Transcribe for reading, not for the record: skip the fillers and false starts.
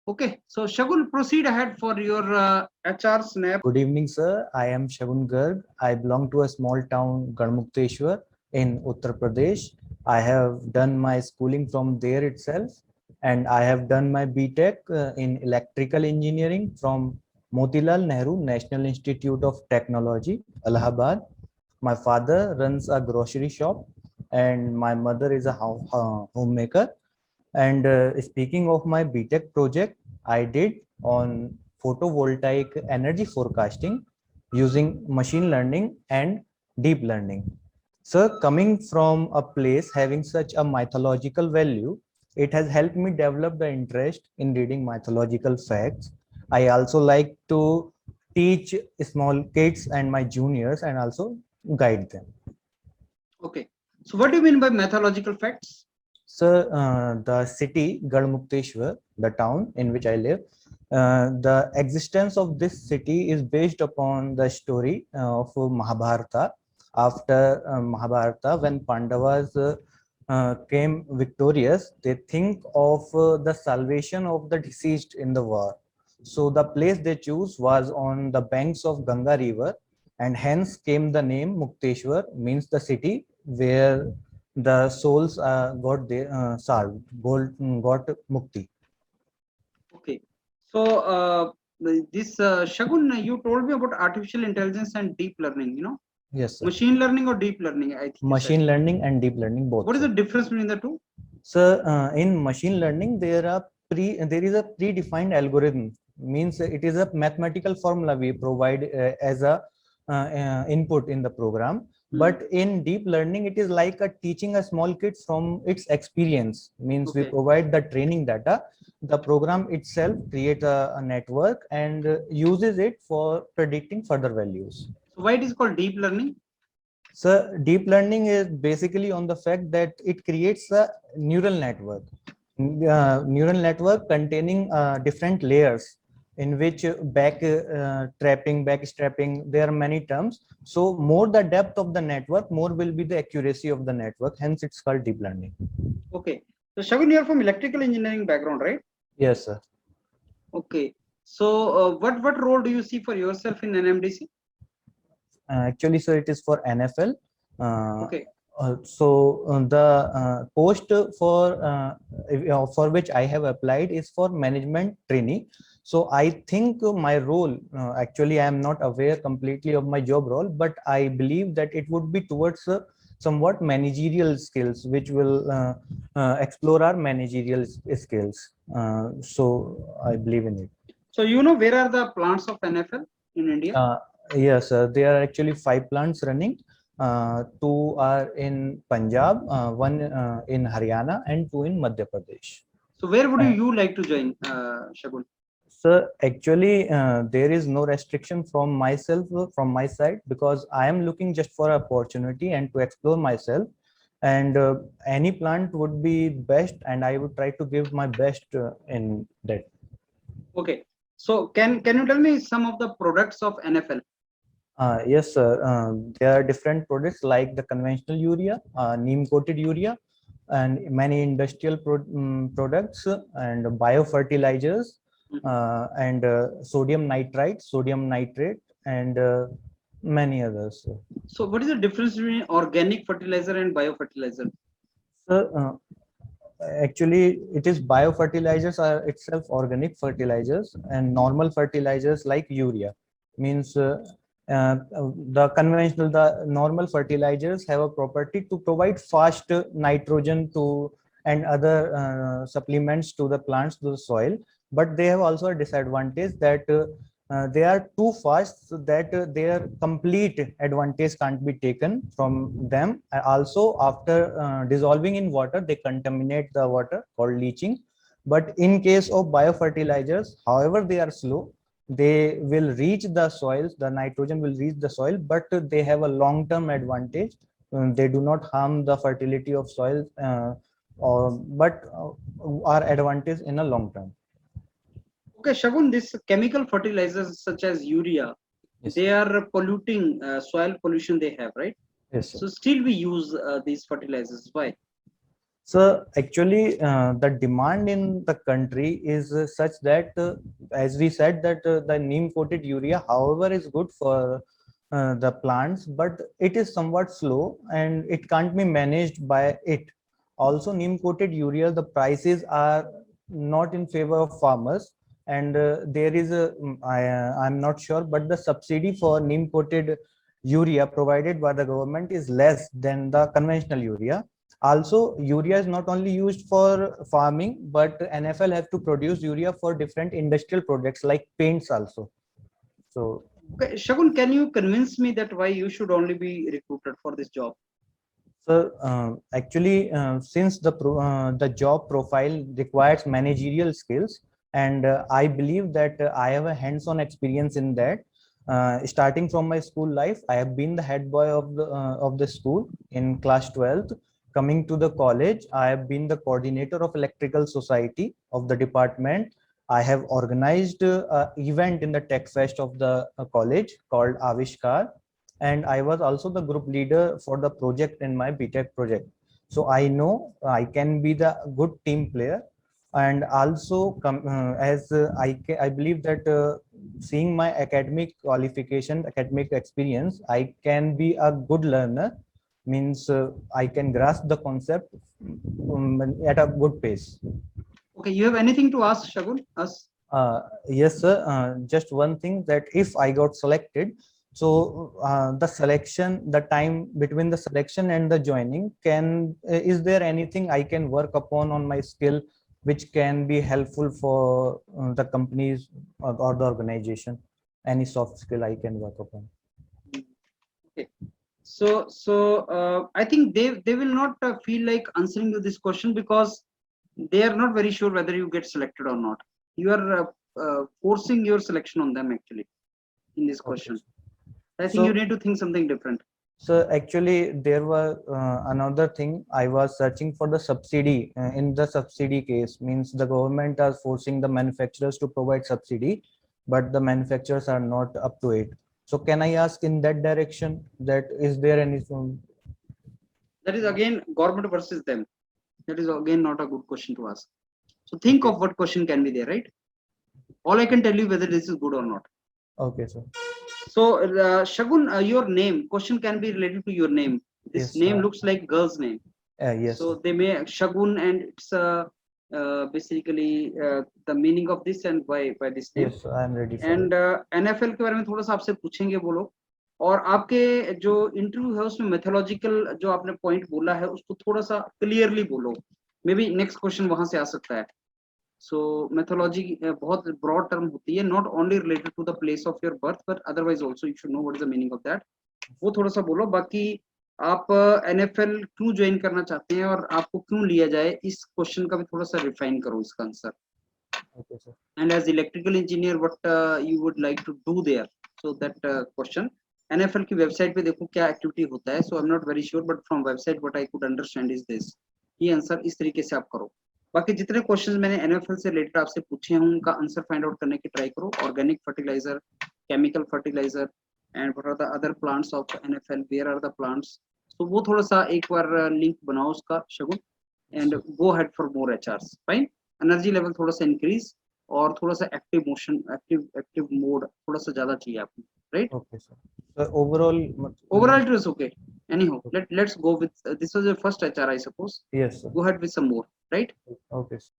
Okay, so Shagul, proceed ahead for your HR snap. Good evening, sir. I am Shagun Garg. I belong to a small town, Garmukteshwar, in Uttar Pradesh. I have done my schooling from there itself, and I have done my BTech in electrical engineering from Motilal Nehru National Institute of Technology, Allahabad. My father runs a grocery shop, and my mother is a homemaker. And speaking of my BTech project, I did on photovoltaic energy forecasting using machine learning and deep learning. So coming from a place having such a mythological value, it has helped me develop the interest in reading mythological facts. I also like to teach small kids and my juniors and also guide them. Okay, so what do you mean by mythological facts? So the city Garmukteshwar, the town in which I live, the existence of this city is based upon the story of Mahabharata. After Mahabharata, when Pandavas came victorious, they think of the salvation of the deceased in the war. So the place they chose was on the banks of Ganga river, and hence came the name Mukteshwar, means the city where the souls got their salved, got mukti. Okay, so this Shagun, you told me about artificial intelligence and deep learning. Yes, sir. Machine learning or deep learning? I think you said. Machine learning and deep learning both. What is sir. the difference between the two? So in machine learning, there is a predefined algorithm. Means it is a mathematical formula we provide as a input in the program. But in deep learning, it is like a teaching a small kid from its experience. Means we Okay. provide the training data. The program itself creates a network and uses it for predicting further values. So why it is called deep learning? So deep learning is basically on the fact that it creates a neural network. Neural network containing different layers in which backstrapping, there are many terms. So more the depth of the network, more will be the accuracy of the network. Hence, it's called deep learning. Okay. So Shagun, you are from electrical engineering background, right? Yes, sir. Okay. So what role do you see for yourself in NMDC? Actually, sir, it is for NFL. Okay. The post for which I have applied is for management trainee. So I think my role, actually, I am not aware completely of my job role, but I believe that it would be towards somewhat managerial skills, which will explore our managerial skills. So I believe in it. So where are the plants of NFL in India? Yes, there are actually 5 plants running. 2 are in Punjab, 1 in Haryana, and 2 in Madhya Pradesh. So where would Uh, you like to join, Shagun? So actually, there is no restriction from myself, from my side, because I am looking just for opportunity and to explore myself. And any plant would be best, and I would try to give my best in that. Okay. So can you tell me some of the products of NFL? Yes, sir. There are different products like the conventional urea, neem coated urea, and many industrial products and biofertilizers and sodium nitrite, sodium nitrate, and many others. So what is the difference between organic fertilizer and biofertilizer? So actually, it is biofertilizers are itself organic fertilizers, and normal fertilizers like urea means the normal fertilizers have a property to provide fast nitrogen to and other supplements to the plants, to the soil, but they have also a disadvantage that they are too fast, so that their complete advantage can't be taken from them. Also, after dissolving in water, they contaminate the water, called leaching. But in case of biofertilizers, however they are slow, they will reach the soils, the nitrogen will reach the soil, but they have a long term advantage. They do not harm the fertility of soil, but are advantage in a long term. Okay, Shagun, these chemical fertilizers such as urea, Yes, they are polluting soil pollution they have, right? yes, sir. So still we use these fertilizers. Why? So actually, the demand in the country is such that, as we said, that the neem coated urea, however, is good for the plants, but it is somewhat slow and it can't be managed by it. Also, neem coated urea, the prices are not in favor of farmers, and there is a I'm not sure, but the subsidy for neem coated urea provided by the government is less than the conventional urea. Also, urea is not only used for farming, but NFL have to produce urea for different industrial products like paints also. So, Okay, Shagun, can you convince me that why you should only be recruited for this job? actually, since the job profile requires managerial skills, and I believe that I have a hands-on experience in that. Starting from my school life, I have been the head boy of the school in class 12th. Coming to the college, I have been the coordinator of electrical society of the department. I have organized an event in the tech fest of the college called Avishkar, and I was also the group leader for the project in my BTech project. So I know I can be the good team player, and also I believe that seeing my academic qualification, academic experience, I can be a good learner. Means I can grasp the concept at a good pace. Okay, you have anything to ask, Shagun? Us? Yes, sir. Just one thing, that if I got selected, so the selection, the time between the selection and the joining, is there anything I can work upon on my skill which can be helpful for the companies or the organization? Any soft skill I can work upon? Okay. So I think they will not feel like answering you this question because they are not very sure whether you get selected or not. You are forcing your selection on them actually in this Okay. question. I think you So need to think something different. So actually, there was another thing. I was searching for the subsidy. In the subsidy case, means the government are forcing the manufacturers to provide subsidy, but the manufacturers are not up to it. So can I ask in that direction, that is there any? That is again government versus them. That is again not a good question to ask. So think Okay. of what question can be there, right? All I can tell you whether this is good or not. Okay, sir. So Shagun, your name question can be related to your name. This Yes. name looks like girl's name. Yes. So they may Shagun, and it's basically the meaning of this and by this name. Yes, I am ready for and it. NFL के बारे में थोड़ा सा आपसे पूछेंगे वो लोग, और आपके जो इंटरव्यू है उसमें मेथोलॉजिकल जो आपने पॉइंट बोला है उसको थोड़ा सा क्लियरली बोलो, मे बी नेक्स्ट क्वेश्चन वहां से आ सकता है. सो मेथोलॉजी बहुत ब्रॉड टर्म होती है, not only related to the place of your birth but otherwise also you should know what is the meaning of that. वो थोड़ा सा बोलो. बाकी आप एनएफएल क्यों ज्वाइन करना चाहते हैं और आपको क्यों लिया जाए, इस क्वेश्चन का भी थोड़ा सा रिफाइन करो इसका answer. Okay, sir. And as electrical engineer what you would like to do there, so that question. NFL की वेबसाइट पे देखो क्या एक्टिविटी होता है. So I am not very sure but from website what I could understand is this. ये answer इस तरीके से आप करो. बाकी जितने क्वेश्चंस मैंने एनएफएल से रिलेटेड आपसे पूछे हैं उनका आंसर फाइंड आउट करने की ट्राई करो. Organic fertilizer, chemical fertilizer, and what are the other plants of NFL, where are the plants. तो वो थोड़ा सा एक बार लिंक बनाओ उसका Shagun, and go head for more HRs. Fine. Energy level थोड़ा सा इंक्रीज और थोड़ा सा एक्टिव मोशन, एक्टिव मोड थोड़ा सा ज्यादा चाहिए आपको, right? Okay, sir. So overall, Overall it was okay. Anyhow, let's go with this was your first HR I suppose. yes, sir. Go ahead with some more, right? Okay, sir.